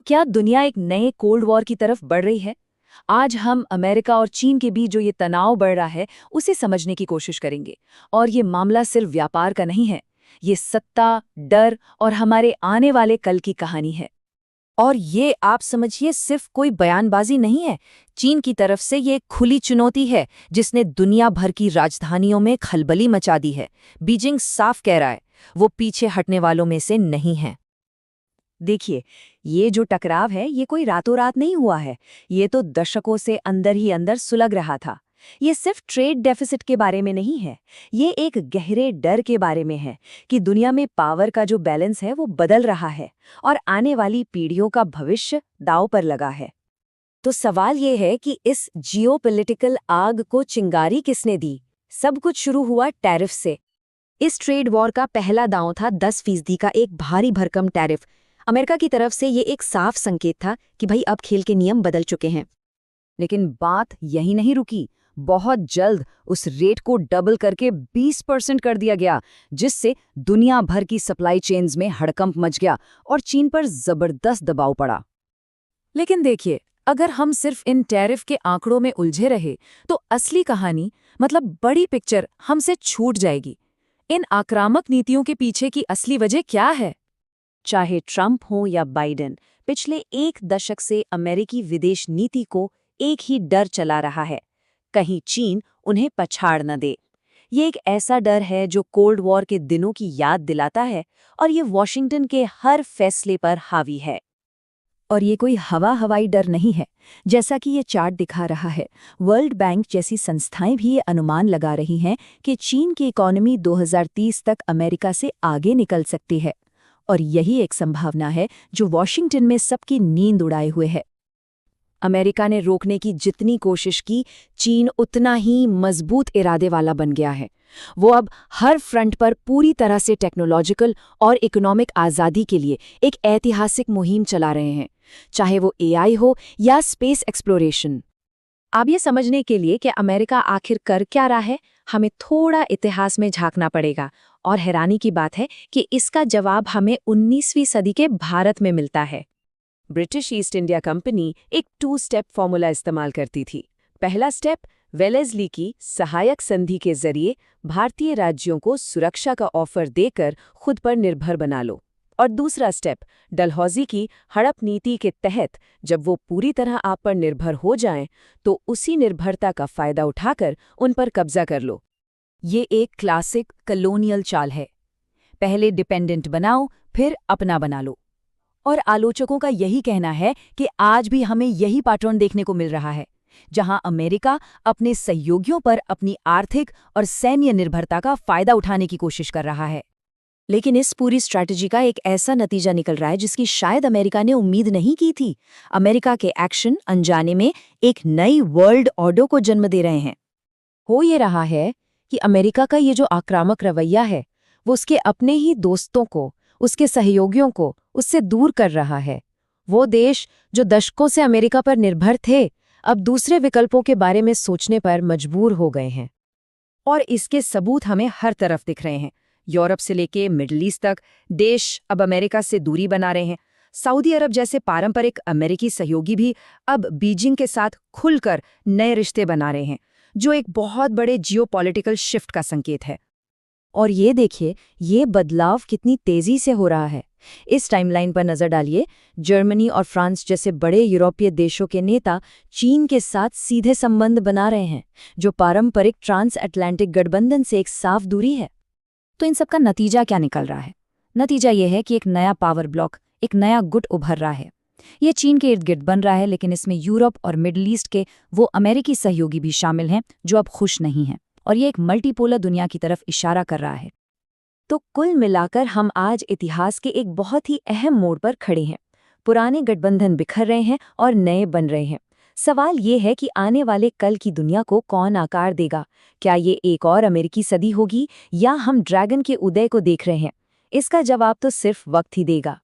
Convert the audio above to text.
क्या दुनिया एक नए कोल्ड वॉर की तरफ बढ़ रही है? आज हम अमेरिका और चीन के बीच जो ये तनाव बढ़ रहा है, उसे समझने की कोशिश करेंगे। और ये मामला सिर्फ व्यापार का नहीं है, ये सत्ता, डर और हमारे आने वाले कल की कहानी है। और ये आप समझिए सिर्फ कोई बयानबाजी नहीं है। चीन की तरफ से ये एक खुली चुनौती है जिसने दुनिया भर की राजधानियों में खलबली मचा दी है। बीजिंग साफ कह रहा है, वो पीछे हटने वालों में से नहीं है। देखिए, ये जो टकराव है, ये कोई रातों रात नहीं हुआ है। ये तो दशकों से अंदर ही अंदर सुलग रहा था। ये सिर्फ ट्रेड डेफिसिट के बारे में नहीं है, ये एक गहरे डर के बारे में है कि दुनिया में पावर का जो बैलेंस है वो बदल रहा है और आने वाली पीढ़ियों का भविष्य दांव पर लगा है। तो सवाल ये है कि इस जियोपॉलिटिकल आग को चिंगारी किसने दी? सब कुछ शुरू हुआ टैरिफ से। इस ट्रेड वॉर का पहला दांव था 10% का एक भारी भरकम टैरिफ। अमेरिका की तरफ से ये एक साफ संकेत था कि भाई अब खेल के नियम बदल चुके हैं। लेकिन बात यही नहीं रुकी। बहुत जल्द उस रेट को डबल करके 20% कर दिया गया, जिससे दुनिया भर की सप्लाई चेन्स में हड़कंप मच गया और चीन पर जबरदस्त दबाव पड़ा। लेकिन देखिए, अगर हम सिर्फ इन टैरिफ के आंकड़ों में उलझे रहे तो असली कहानी, मतलब बड़ी पिक्चर, हमसे छूट जाएगी। इन आक्रामक नीतियों के पीछे की असली वजह क्या है? चाहे ट्रंप हो या बाइडेन, पिछले एक दशक से अमेरिकी विदेश नीति को एक ही डर चला रहा है, कहीं चीन उन्हें पछाड़ न दे। ये एक ऐसा डर है जो कोल्ड वॉर के दिनों की याद दिलाता है और ये वॉशिंगटन के हर फैसले पर हावी है। और ये कोई हवाई डर नहीं है। जैसा कि ये चार्ट दिखा रहा है, वर्ल्ड बैंक जैसी संस्थाएं भी ये अनुमान लगा रही हैं कि चीन की इकोनॉमी 2030 तक अमेरिका से आगे निकल सकती है। और यही एक संभावना है जो वॉशिंगटन में सबकी नींद उड़ाए हुए है। अमेरिका ने रोकने की जितनी कोशिश की, चीन उतना ही मजबूत इरादे वाला बन गया है। वो अब हर फ्रंट पर पूरी तरह से टेक्नोलॉजिकल और इकोनॉमिक आज़ादी के लिए एक ऐतिहासिक मुहिम चला रहे हैं, चाहे वो एआई हो या स्पेस एक्सप्लोरेशन। अब ये समझने के लिए कि अमेरिका आखिर कर क्या रहा है, हमें थोड़ा इतिहास में झांकना पड़ेगा। और हैरानी की बात है कि इसका जवाब हमें 19वीं सदी के भारत में मिलता है। ब्रिटिश ईस्ट इंडिया कंपनी एक 2 स्टेप फॉर्मूला इस्तेमाल करती थी। पहला स्टेप, वेलेस्ली की सहायक संधि के जरिए भारतीय राज्यों को सुरक्षा का ऑफर देकर खुद पर निर्भर बना लो। और दूसरा स्टेप, डलहौजी की हड़प नीति के तहत जब वो पूरी तरह आप पर निर्भर हो जाएं, तो उसी निर्भरता का फायदा उठाकर उन पर कब्जा कर लो। ये एक क्लासिक कलोनियल चाल है। पहले डिपेंडेंट बनाओ, फिर अपना बना लो। और आलोचकों का यही कहना है कि आज भी हमें यही पैटर्न देखने को मिल रहा है, जहां अमेरिका अपने सहयोगियों पर अपनी आर्थिक और सैन्य निर्भरता का फायदा उठाने की कोशिश कर रहा है। लेकिन इस पूरी स्ट्रैटेजी का एक ऐसा नतीजा निकल रहा है जिसकी शायद अमेरिका ने उम्मीद नहीं की थी। अमेरिका के एक्शन अनजाने में एक नई वर्ल्ड ऑर्डर को जन्म दे रहे हैं। हो ये रहा है कि अमेरिका का ये जो आक्रामक रवैया है, वो उसके अपने ही दोस्तों को, उसके सहयोगियों को उससे दूर कर रहा है। वो देश जो दशकों से अमेरिका पर निर्भर थे, अब दूसरे विकल्पों के बारे में सोचने पर मजबूर हो गए हैं। और इसके सबूत हमें हर तरफ दिख रहे हैं। यूरोप से लेके मिडिल ईस्ट तक देश अब अमेरिका से दूरी बना रहे हैं। सऊदी अरब जैसे पारंपरिक अमेरिकी सहयोगी भी अब बीजिंग के साथ खुलकर नए रिश्ते बना रहे हैं, जो एक बहुत बड़े जियोपॉलिटिकल शिफ्ट का संकेत है। और ये देखिए, ये बदलाव कितनी तेजी से हो रहा है। इस टाइमलाइन पर नजर डालिए। जर्मनी और फ्रांस जैसे बड़े यूरोपीय देशों के नेता चीन के साथ सीधे संबंध बना रहे हैं, जो पारंपरिक ट्रांस अटलांटिक गठबंधन से एक साफ दूरी है। तो इन सब का नतीजा क्या निकल रहा है? नतीजा ये है कि एक नया पावर ब्लॉक, एक नया गुट उभर रहा है। ये चीन के इर्द गिर्द बन रहा है, लेकिन इसमें यूरोप और मिडिल ईस्ट के वो अमेरिकी सहयोगी भी शामिल हैं जो अब खुश नहीं हैं। और ये एक मल्टीपोलर दुनिया की तरफ इशारा कर रहा है। तो कुल मिलाकर हम आज इतिहास के एक बहुत ही अहम मोड़ पर खड़े हैं। पुराने गठबंधन बिखर रहे हैं और नए बन रहे हैं। सवाल ये है कि आने वाले कल की दुनिया को कौन आकार देगा? क्या ये एक और अमेरिकी सदी होगी, या हम ड्रैगन के उदय को देख रहे हैं? इसका जवाब तो सिर्फ वक्त ही देगा।